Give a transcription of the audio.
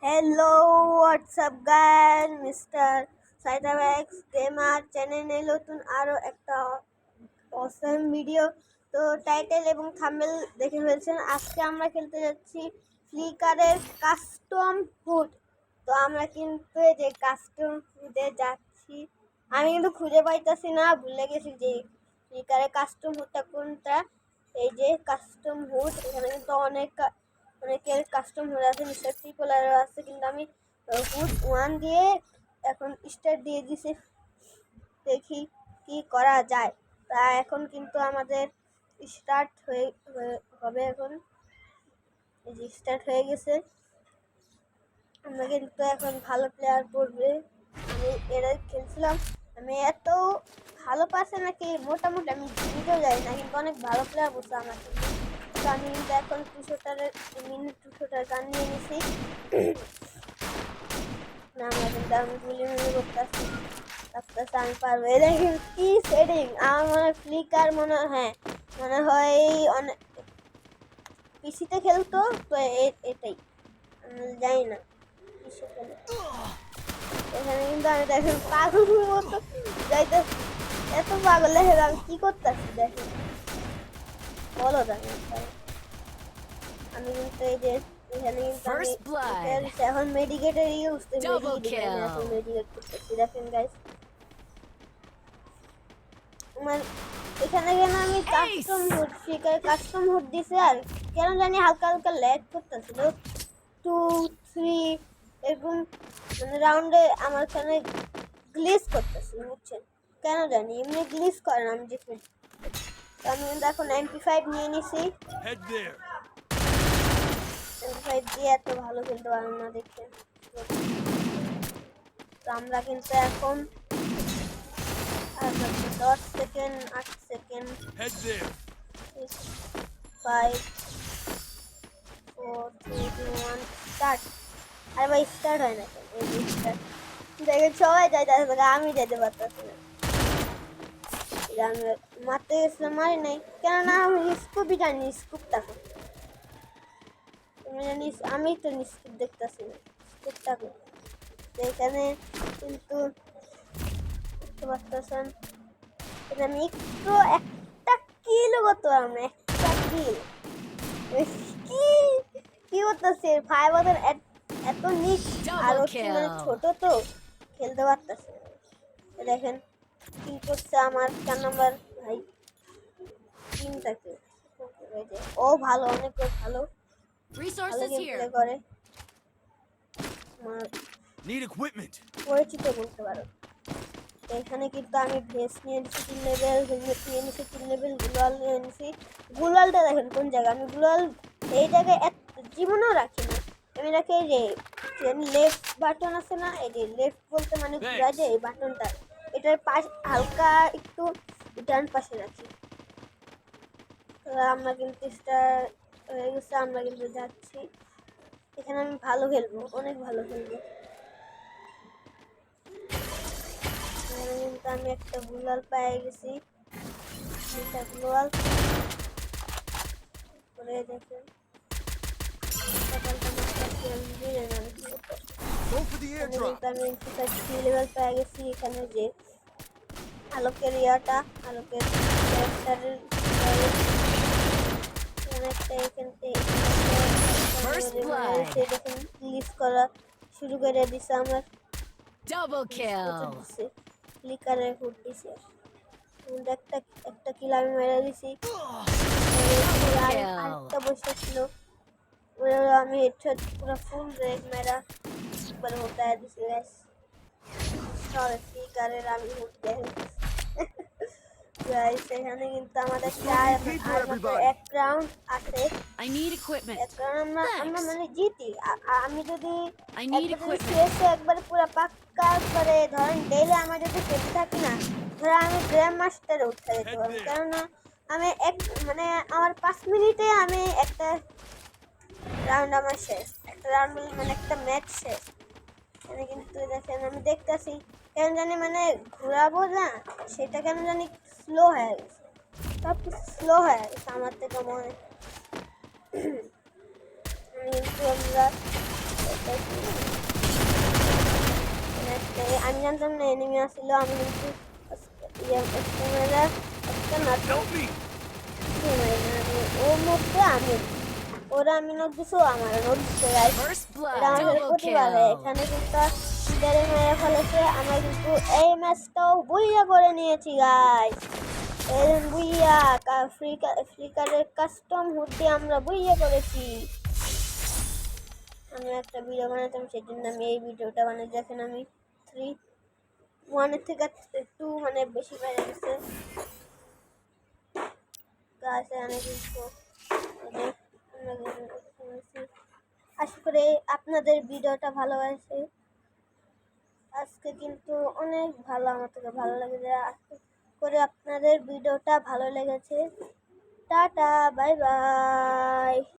Hello what's up guys mister সাইদাবেক্স gamer চ্যানেলে নতুন আরো একটা অসম ভিডিও। তো টাইটেল এবং থাম্বনেল দেখে ফেলছেন। আজকে আমরা খেলতে যাচ্ছি ফ্লিকারের কাস্টম ফুড। তো আমরা কিন্তু এই যে কাস্টম ফুডে যাচ্ছি, আমি কিন্তু খুঁজে পাইতাছি না, ভুলে গেছি যে ফ্লিকারের কাস্টম ফুডটা কোনটা। এই যে কাস্টম ফুড, এখানে কিন্তু অনেকের কাস্টম হুড আছে, মিস্টার ট্রিপলারও আছে, কিন্তু আমি হুড 1 দিয়ে এখন স্টার্ট দিয়ে দিছি, দেখি কি করা যায়। তা এখন কিন্তু আমাদের স্টার্ট হবে। এখন এই যে স্টার্ট হয়ে গেছে, আমরা কিন্তু এখন ভালো প্লেয়ার পড়বে। আমি এরা খেলছিলাম, আমি এত ভালো পারছে নাকি মোটামুটি আমি নিজেও যাই না, কিন্তু অনেক ভালো প্লেয়ার বলছে আমার কিন্তু। তো আমি কিন্তু এখন 200টার গান নিয়ে নিছি না, আমরা কিন্তু আমি গুলি করতেছি, আমি পারবো। এটা কি সেটিং আমার মনে হয় ফ্লিকার মনে হয়, হ্যাঁ মনে হয় অনেক পিসিতে খেলতো, তো এটাই আমি জানি না পিসি খেলে। এখানে কিন্তু আমি দেখেন পাগল মতো যাইতে, এত পাগল দেখে আমি কি করতেছি দেখেন, বলো দেখেন। আমি কিন্তু এই যে এখানে কিন্তু আমি এখন মেডিকেটের ইউজ মেডিকেট করতেছি দেখেন গাইস। আমার এখানে কেন আমি কাস্টম হুড দিছে, আর কেন জানি হালকা হালকা ল্যাগ করতেছিল 2-3 এরকম, মানে রাউন্ডে আমার এখানে গ্লিচ করতেছিল, বুঝছেন কেন জানি, এমনি গ্লিচ করে না আমি দেখি। তো আমি কিন্তু এখন MP5 নিয়ে নিছি, MP5 দিয়ে এত ভালো খেলতে পারবো না দেখে। তো আমরা কিন্তু এখন 10 সেকেন্ড 8 সেকেন্ড 5 4 3 2 1 স্টার্ট। আরে ভাই স্টার্ট হয় না কেন, এই স্টার্ট দেখেন সবাই যাইতেছে, আমি যেতে পারতেছি না। আমি মারতে গেছিলাম, মারি নাই, কেননা আমি স্কুপই জানি, স্কুপটা তুমি জানিস, আমি তো স্কুপ দেখতেছি না, স্কুপটা এখানে কিন্তু দেখতে পাচ্ছেন। আমি একটু একটা কিল করতে পারলাম না, একটা কিল কি কি করতেছে ভাই, ওদের এত নিচ আর মানে ছোট তো খেলতে পারতেছে। দেখেন কি করছে আমার 4 নাম্বার ভাই, টিমটাকে ও ভালো, অনেক ভালো খেলতে করে, পরিচিত বলতে পারো। এখানে কিন্তু আমি ভেস্ট নিয়ে নিচ্ছি 3 লেভেল, হেলমেট নিয়ে নিচ্ছি 3 লেভেল, গুলাল নিয়ে নিচ্ছি। গুলালটা দেখেন কোন জায়গা, আমি গুলাল এই জায়গায় জীবনেও রাখি না, আমি রাখি এই যে লেফট বাটন আছে না, এই যে লেফট বলতে মানে ঘুরা যায় এই বাটনটা, এটার পাশ হালকা একটু ডান পাশে রাখি। তো আমরা কিন্তু স্টার্ট হয়ে গেছে, আমরা কিন্তু যাচ্ছি। এখানে আমি ভালো খেলবো, অনেক ভালো খেলবো। কিন্তু আমি একটা গুলাল পেয়ে গেছি, এটা গুলাল করে দেখেন। আমি লেভেল পেয়ে গেছি। এখানে যে আলোকের ইয়াটা, আলোকের ক্যারেক্টারের দেখেন ক্লিক করা শুরু করে দিছে আমার, ফ্লিকারের হুড দিছে, একটা কিল আমি মেরে দিছি, আরেকটা বসে ছিল, আমি হেডশট পুরো ফুল রেড মেরা একবার হোতা দিছি গাইস। সরি ফ্লিকারের আমি হুড দেখেন গাইস। এখানে কিন্তু আমাদের এক রাউন্ড আছে, এক রাউন্ড আমরা মানে জিতি। আমি যদি একবার পুরো পাক্কা করে ধরেন ডেইলি আমার যদি খেলতে থাকি না, ধরো আমি গ্র্যান্ড মাস্টারে উঠতে যেতে পারবো, কেননা আমি মানে আমার 5 মিনিটে আমি একটা রাউন্ড আমার শেষ, একটা রাউন্ড মানে একটা ম্যাচ শেষ। এখানে কিন্তু দেখেন আমি দেখতেছি কেন জানি মানে ঘোরাবো না, সেটা কেন জানি স্লো হয়ে গেছে, সব কিছু স্লো হয়ে গেছে আমার থেকে মনে। কিন্তু আমরা আমি জানতাম না এনিমি আসছিল, আমি কিন্তু ক্যামেরা একটা নাটক ও মধ্যে আমি ওরা আমি নক দিছো আমার নক দিচ্ছে গাইস। First এটা blood. আমাদের Double প্রতিবার kill. এখানে কিন্তু কিলারে মেরে ফেলেছে। আমরা কিন্তু এই ম্যাচটাও বুইয়া করে নিয়েছি গাইস। এই বুইয়া ফ্লিকারের কাস্টম হুডি আমরা বুইয়া করেছি। আমি একটা ভিডিও বানাতাম, সেই জন্য আমি এই ভিডিওটা বানিয়ে দেখেন আমি 3-1 থেকে 2 মানে বেশি বেড়ে গেছে গাছ। আমি কিন্তু আশা করি আপনাদের ভিডিওটা ভালোবাসে। আজকে কিন্তু অনেক ভালো, আমার থেকে ভালো লেগেছে। আজকে করে আপনাদের ভিডিওটা ভালো লেগেছে। Tata, bye bye.